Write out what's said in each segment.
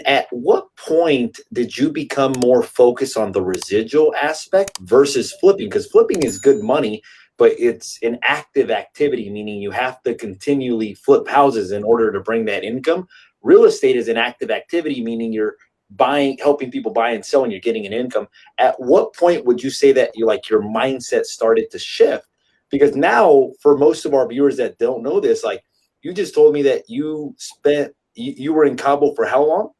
And at what point did you become more focused on the residual aspect versus flipping? Because flipping is good money, but it's an active activity, meaning you have to continually flip houses in order to bring that income. Real estate is an active activity, meaning you're buying, helping people buy and sell, and you're getting an income. At what point would you say that you like your mindset started to shift? Because now, for most of our viewers that don't know this, like you just told me that you were in Cabo for how long?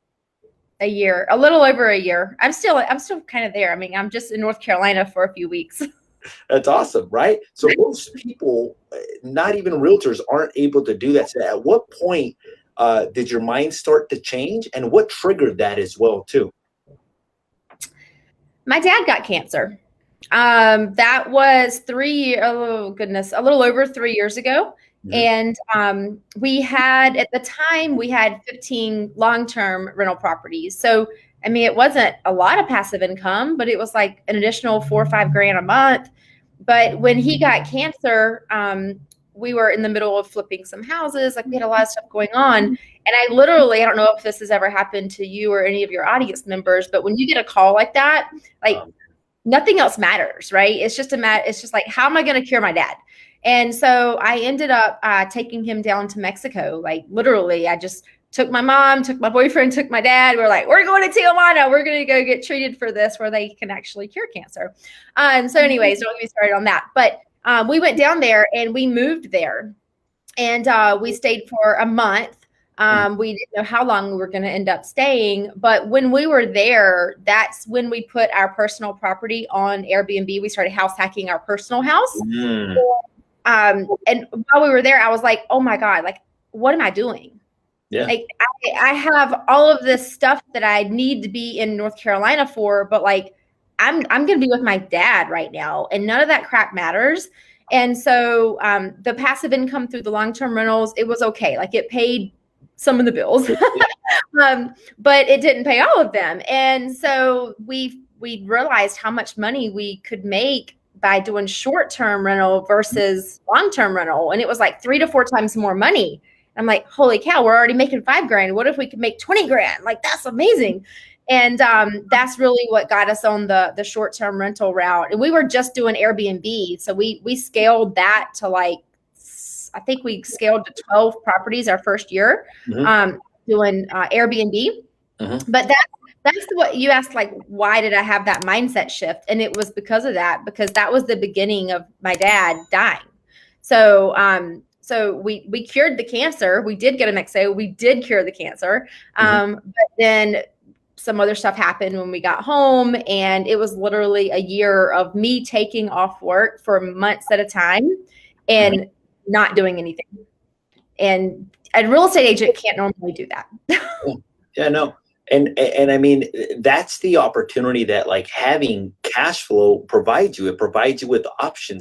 A year, a little over a year. I'm still kind of there. I mean, I'm just in North Carolina for a few weeks. That's awesome, right? So most people, not even realtors, aren't able to do that. So at what point did your mind start to change, and what triggered that as well too? My dad got cancer. That was a little over 3 years ago. And we had, at the time, we had 15 long-term rental properties. So, I mean, it wasn't a lot of passive income, but it was like an additional $4 or $5 grand a month. But when he got cancer, we were in the middle of flipping some houses. Like we had a lot of stuff going on. And I don't know if this has ever happened to you or any of your audience members, but when you get a call like that, like nothing else matters, right? It's just like, how am I going to cure my dad? And so I ended up taking him down to Mexico. Like literally, I just took my mom, took my boyfriend, took my dad. We're like, we're going to Tijuana. We're going to go get treated for this where they can actually cure cancer. And so anyways, don't get me started on that. But we went down there and we moved there. And we stayed for a month. We didn't know how long we were going to end up staying. But when we were there, that's when we put our personal property on Airbnb. We started house hacking our personal house. And while we were there, I was like, oh my God, like, what am I doing? Yeah. Like I have all of this stuff that I need to be in North Carolina for, but like, I'm going to be with my dad right now, and none of that crap matters. And so the passive income through the long-term rentals, it was okay. Like it paid some of the bills, but it didn't pay all of them. And so we realized how much money we could make by doing short-term rental versus long-term rental. And it was like 3 to 4 times more money. I'm like, holy cow, we're already making $5 grand. What if we could make 20 grand? Like, that's amazing. And that's really what got us on the short-term rental route. And we were just doing Airbnb. So we scaled that to like, I think we scaled to 12 properties our first year doing Airbnb. But that's what you asked, like, why did I have that mindset shift? And it was because of that, because that was the beginning of my dad dying. So so we cured the cancer. We did get a Mexico. We did cure the cancer. But then some other stuff happened when we got home, and it was literally a year of me taking off work for months at a time and not doing anything. And a real estate agent can't normally do that. Yeah, no. And I mean, that's the opportunity that like having cash flow provides you. It provides you with options.